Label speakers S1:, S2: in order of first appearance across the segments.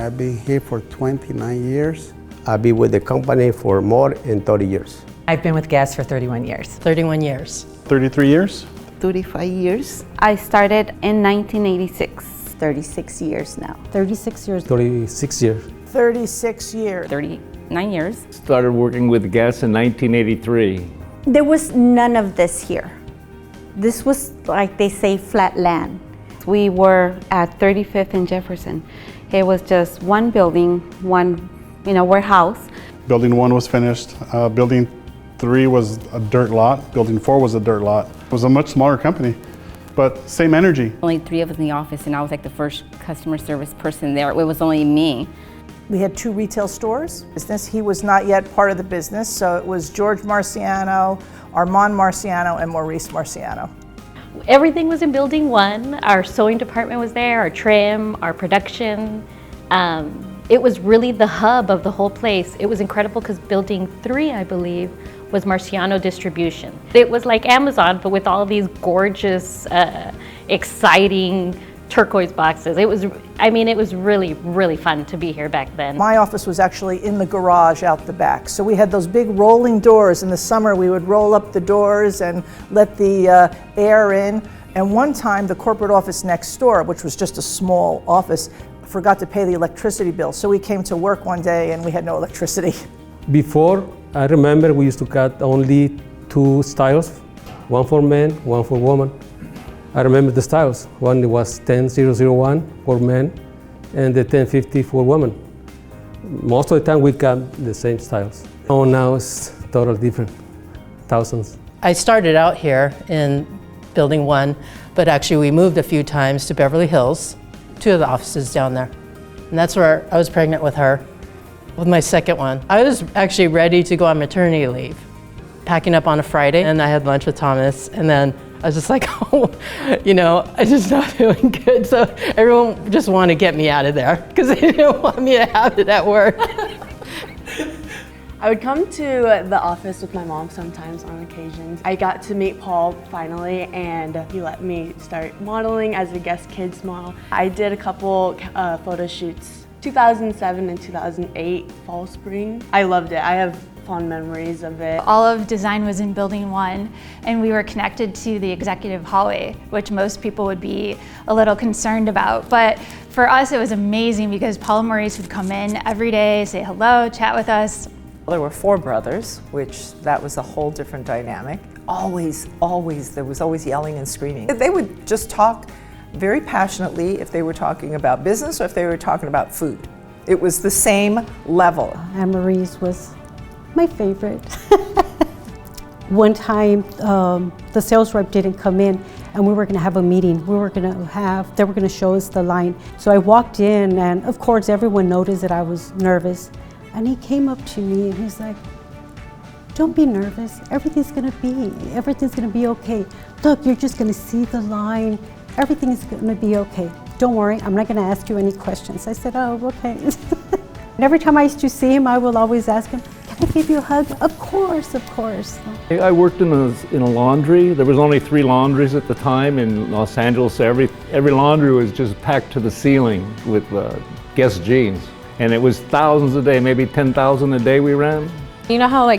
S1: I've been here for 29 years.
S2: I've been with the company for more than 30 years.
S3: I've been with Guess for 31 years.
S4: 31 years.
S5: 33 years.
S6: 35 years. I started in 1986.
S7: 36 years now.
S4: 36 years.
S8: 36 years.
S9: 36 years.
S6: 39 years.
S10: Started working with Guess in 1983.
S7: There was none of this here. This was, like they say, flat land.
S6: We were at 35th and Jefferson. It was just one building, one warehouse.
S5: Building 1 was finished. Building 3 was a dirt lot. Building 4 was a dirt lot. It was a much smaller company, but same energy.
S11: Only 3 of us in the office, and I was like the first customer service person there. It was only me.
S9: We had 2 retail stores. He was not yet part of the business, so it was George Marciano, Armand Marciano, and Maurice Marciano.
S12: Everything was in Building 1. Our sewing department was there, our trim, our production. It was really the hub of the whole place. It was incredible because Building 3, I believe, was Marciano Distribution. It was like Amazon, but with all these gorgeous, exciting turquoise boxes. It was really, really fun to be here back then.
S9: My office was actually in the garage out the back. So we had those big rolling doors. In the summer, we would roll up the doors and let the air in. And one time, the corporate office next door, which was just a small office, forgot to pay the electricity bill. So we came to work one day and we had no electricity.
S8: Before, I remember we used to cut only 2 styles, one for men, one for women. I remember the styles. One was 10001 for men and the 1050 for women. Most of the time we cut the same styles. Oh, now it's totally different, thousands.
S4: I started out here in Building 1, but actually we moved a few times to Beverly Hills, 2 of the offices down there. And that's where I was pregnant with her, with my second one. I was actually ready to go on maternity leave, packing up on a Friday, and I had lunch with Thomas, and then I was just like, oh, I'm just not feeling good. So everyone just wanted to get me out of there because they didn't want me to have it at work.
S13: I would come to the office with my mom sometimes on occasions. I got to meet Paul finally, and he let me start modeling as a Guess Kids model. I did a couple photo shoots, 2007 and 2008, fall, spring. I loved it. I have fond memories of it.
S14: All of design was in Building 1, and we were connected to the executive hallway, which most people would be a little concerned about. But for us, it was amazing because Paul and Maurice would come in every day, say hello, chat with us.
S15: There were 4 brothers, which that was a whole different dynamic. Always, there was always yelling and screaming. They would just talk very passionately if they were talking about business or if they were talking about food. It was the same level.
S4: And Maurice was my favorite. One time, the sales rep didn't come in and we were gonna have a meeting. They were gonna show us the line. So I walked in and of course everyone noticed that I was nervous. And he came up to me and he's like, don't be nervous, everything's gonna be okay. Look, you're just gonna see the line, everything is gonna be okay. Don't worry, I'm not gonna ask you any questions. I said, oh, okay. And every time I used to see him, I will always ask him, can I give you a hug? Of course, of course.
S10: I worked in a laundry. There was only 3 laundries at the time in Los Angeles. So every laundry was just packed to the ceiling with Guess jeans. And it was thousands a day, maybe 10,000 a day we ran.
S16: You know how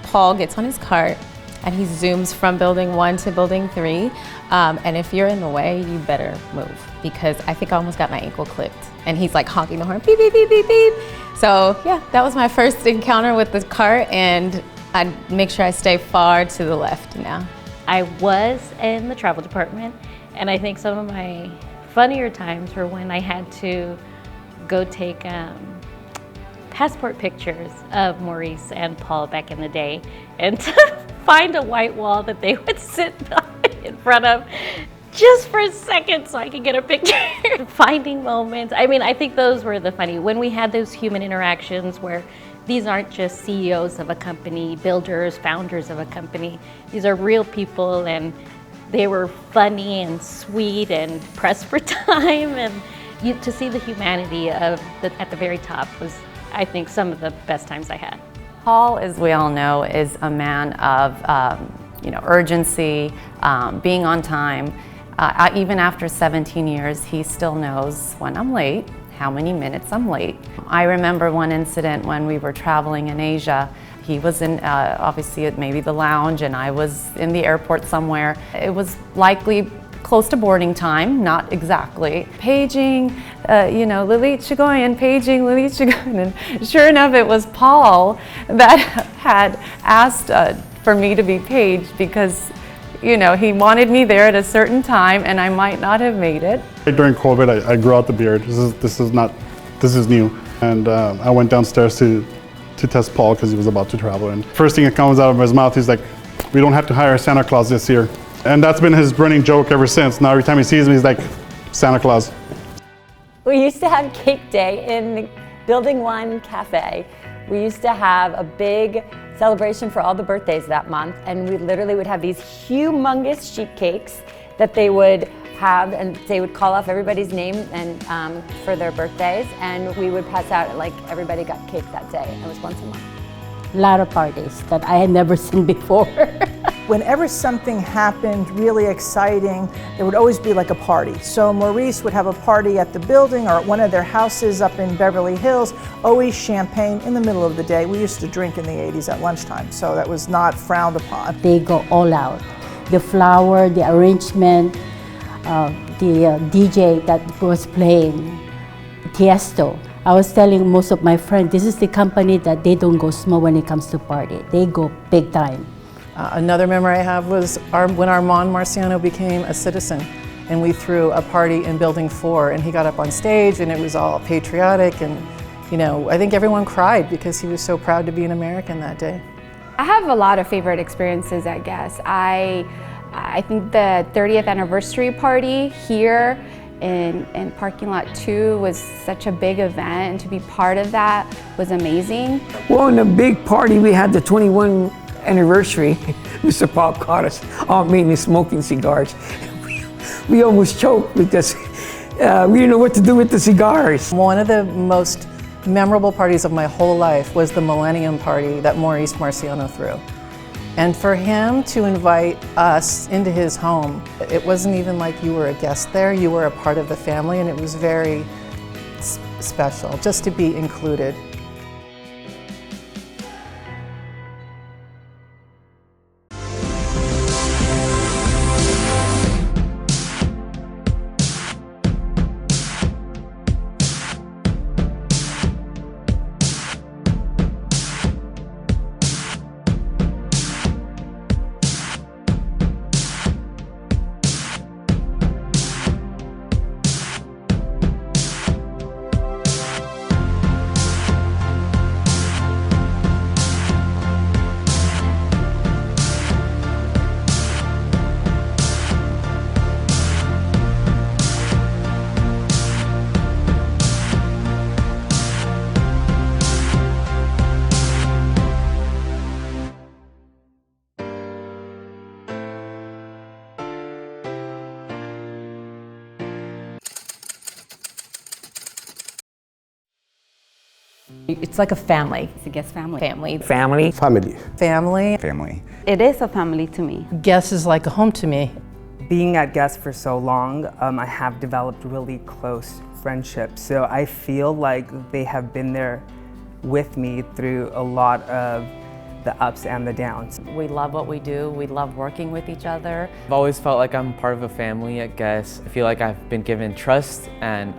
S16: Paul gets on his cart and he zooms from Building 1 to Building 3, and if you're in the way, you better move, because I think I almost got my ankle clipped, and he's like honking the horn, beep, beep, beep, beep, beep. So yeah, that was my first encounter with the cart, and I make sure I stay far to the left now.
S12: I was in the travel department, and I think some of my funnier times were when I had to go take passport pictures of Maurice and Paul back in the day, and to find a white wall that they would sit in front of just for a second so I could get a picture. Finding moments. I think those were the funny, when we had those human interactions where these aren't just CEOs of a company, builders, founders of a company. These are real people, and they were funny and sweet and pressed for time, and to see the humanity at the very top was, I think, some of the best times I had.
S17: Paul, as we all know, is a man of urgency, being on time. Even after 17 years, he still knows when I'm late. how many minutes I'm late. I remember one incident when we were traveling in Asia. He was in, obviously, at maybe the lounge, and I was in the airport somewhere. It was likely close to boarding time, not exactly. Paging, Lilit Chigoyan, paging Lilit Chigoyan. And sure enough, it was Paul that had asked for me to be paged because, he wanted me there at a certain time and I might not have made it.
S5: During COVID, I grew out the beard. This is new. And I went downstairs to test Paul because he was about to travel. And first thing that comes out of his mouth, he's like, "We don't have to hire Santa Claus this year." And that's been his running joke ever since. Now every time he sees me, he's like, "Santa Claus."
S18: We used to have cake day in the Building 1 cafe. We used to have a big celebration for all the birthdays that month, and we literally would have these humongous sheet cakes that they would have, and they would call off everybody's name and for their birthdays, and we would pass out, like everybody got cake that day. It was once a month.
S4: A lot of parties that I had never seen before.
S9: Whenever something happened really exciting, there would always be like a party. So Maurice would have a party at the building or at one of their houses up in Beverly Hills, always champagne in the middle of the day. We used to drink in the 80s at lunchtime, so that was not frowned upon.
S4: They go all out. The flower, the arrangement, the DJ that was playing, Tiesto. I was telling most of my friends, this is the company that they don't go small when it comes to party. They go big time.
S15: Another memory I have was when Armand Marciano became a citizen, and we threw a party in Building 4, and he got up on stage and it was all patriotic, and I think everyone cried because he was so proud to be an American that day.
S6: I have a lot of favorite experiences at Guess. I think the 30th anniversary party here in parking lot 2 was such a big event, and to be part of that was amazing.
S19: Well, in the big party we had the 21 anniversary, Mr. Paul caught us all mainly smoking cigars. We almost choked because we didn't know what to do with the cigars.
S15: One of the most memorable parties of my whole life was the Millennium Party that Maurice Marciano threw. And for him to invite us into his home, it wasn't even like you were a guest there, you were a part of the family, and it was very special just to be included.
S3: It's like a family.
S11: It's a Guess family.
S3: Family.
S19: Family.
S2: Family.
S15: Family.
S20: Family.
S6: It is a family to me.
S21: Guess is like a home to me.
S22: Being at Guess for so long, I have developed really close friendships. So I feel like they have been there with me through a lot of the ups and the downs.
S17: We love what we do. We love working with each other.
S23: I've always felt like I'm part of a family at Guess. I feel like I've been given trust and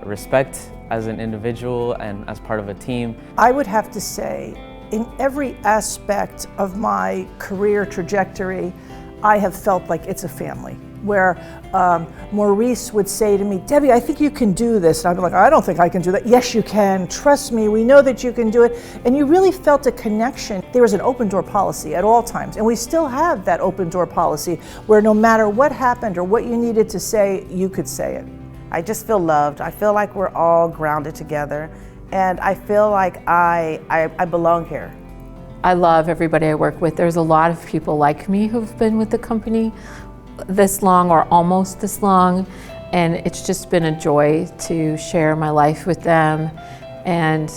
S23: respect as an individual and as part of a team.
S9: I would have to say, in every aspect of my career trajectory, I have felt like it's a family. Where Maurice would say to me, "Debbie, I think you can do this." And I'd be like, "I don't think I can do that." "Yes, you can. Trust me. We know that you can do it." And you really felt a connection. There was an open door policy at all times. And we still have that open door policy where no matter what happened or what you needed to say, you could say it.
S24: I just feel loved. I feel like we're all grounded together. And I feel like I belong here.
S25: I love everybody I work with. There's a lot of people like me who've been with the company this long or almost this long, and it's just been a joy to share my life with them and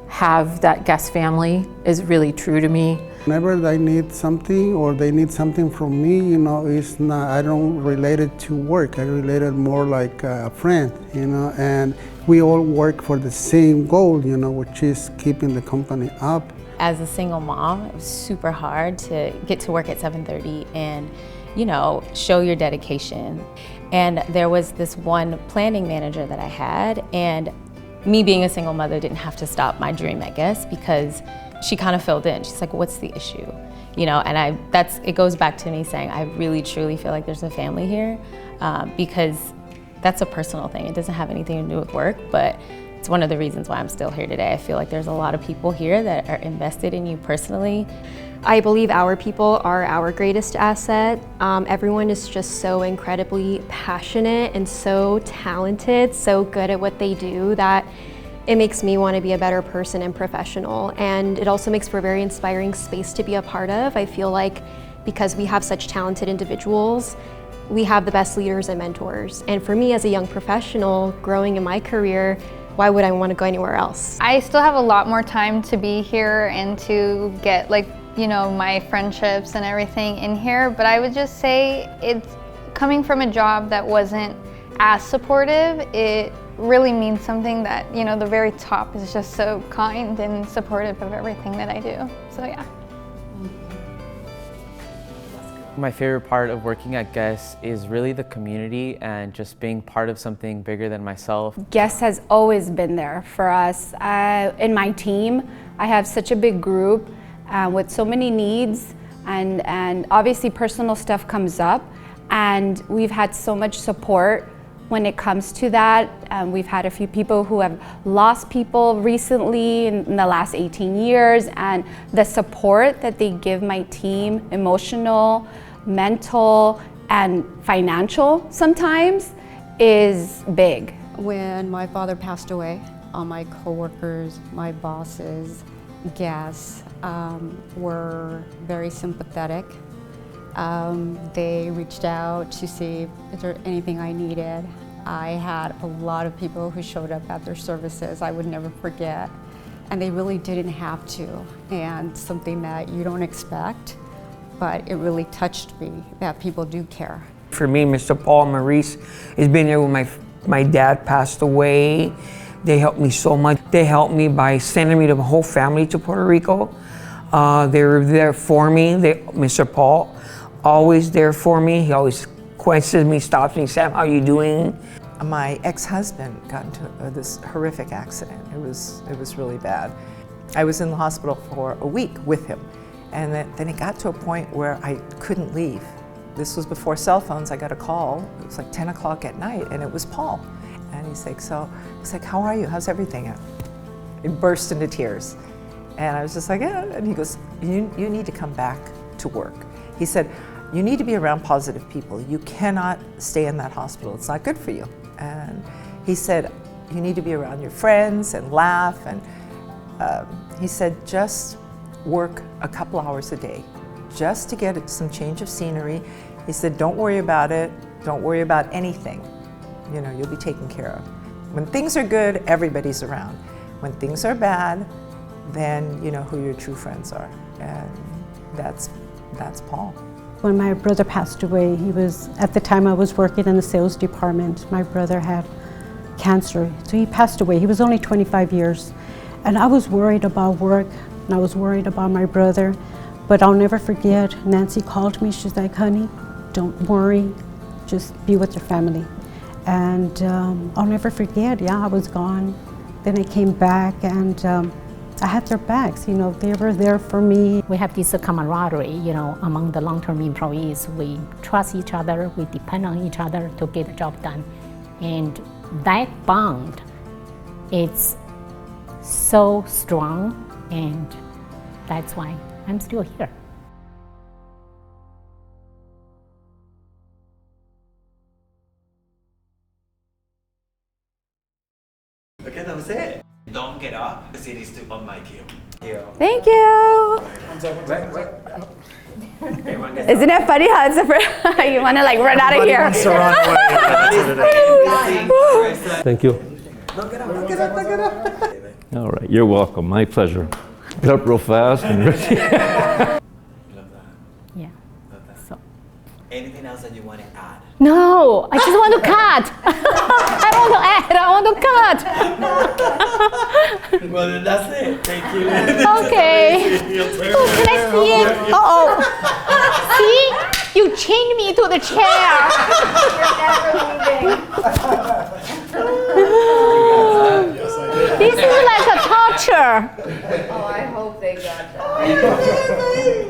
S25: have that Guess family is really true to me.
S1: Whenever they need something or they need something from me, you know, it's not, I don't relate it to work. I relate it more like a friend, you know, and we all work for the same goal, you know, which is keeping the company up.
S16: As a single mom, it was super hard to get to work at 7:30 and, you know, show your dedication. And there was this one planning manager that I had, and me being a single mother didn't have to stop my dream, I guess, because she kind of filled in. She's like, what's the issue? You know, and it goes back to me saying, I really truly feel like there's a family here, because that's a personal thing. It doesn't have anything to do with work, but it's one of the reasons why I'm still here today. I feel like there's a lot of people here that are invested in you personally.
S7: I believe our people are our greatest asset. Everyone is just so incredibly passionate and so talented, so good at what they do that it makes me want to be a better person and professional. And it also makes for a very inspiring space to be a part of. I feel like because we have such talented individuals, we have the best leaders and mentors. And for me as a young professional growing in my career, why would I want to go anywhere else?
S14: I still have a lot more time to be here and to get my friendships and everything in here, but I would just say it's coming from a job that wasn't as supportive. It really means something that, the very top is just so kind and supportive of everything that I do. So yeah.
S23: My favorite part of working at Guess is really the community and just being part of something bigger than myself.
S6: Guess has always been there for us. In my team, I have such a big group with so many needs, and obviously personal stuff comes up, and we've had so much support when it comes to that. We've had a few people who have lost people recently in the last 18 years, and the support that they give my team, emotional, mental, and financial sometimes, is big.
S8: When my father passed away, all my coworkers, my bosses, Guess, were very sympathetic. They reached out to see if there anything I needed. I had a lot of people who showed up at their services I would never forget, and they really didn't have to, and something that you don't expect, but it really touched me that people do care.
S19: For me, Mr. Paul and Maurice has been there when my dad passed away. They helped me so much. They helped me by sending me the whole family to Puerto Rico. They were there for me. Mr. Paul, always there for me. He always questions me, stops me, Sam, how are you doing?
S15: My ex-husband got into this horrific accident. It was really bad. I was in the hospital for a week with him, and then it got to a point where I couldn't leave. This was before cell phones. I got a call. It was like 10 o'clock at night, and it was Paul. And he's like, how are you? How's everything? He burst into tears. And I was just like, yeah. And he goes, you need to come back to work. He said, you need to be around positive people. You cannot stay in that hospital. It's not good for you. And he said, you need to be around your friends and laugh. And he said, just work a couple hours a day, just to get some change of scenery. He said, don't worry about it. Don't worry about anything. You'll be taken care of. When things are good, everybody's around. When things are bad, then you know who your true friends are. And that's Paul.
S4: When my brother passed away, at the time I was working in the sales department. My brother had cancer, so he passed away. He was only 25 years. And I was worried about work, and I was worried about my brother. But I'll never forget, Nancy called me. She's like, honey, don't worry, just be with your family. And I'll never forget, I was gone. Then I came back, and I had their backs, they were there for me.
S13: We have this camaraderie, among the long-term employees. We trust each other, we depend on each other to get the job done. And that bond, it's so strong, and that's why I'm still here.
S20: Okay, that was it. Don't get up because it is too on my cue.
S6: Thank you. Isn't it funny how it's the first you want to run out of here?
S10: Thank you.
S20: Don't get up.
S10: All right, you're welcome. My pleasure. Get up real fast. And
S20: Love that.
S13: Yeah.
S20: Love that.
S13: So.
S20: Anything else that you want to add?
S13: No, I just want to cut. I want to add. I want to cut.
S20: Well, then that's it. Thank you.
S13: Okay. Oh, can I see it? Uh-oh. See? You chained me to the chair. This is like a torture.
S3: Oh, I hope they got that.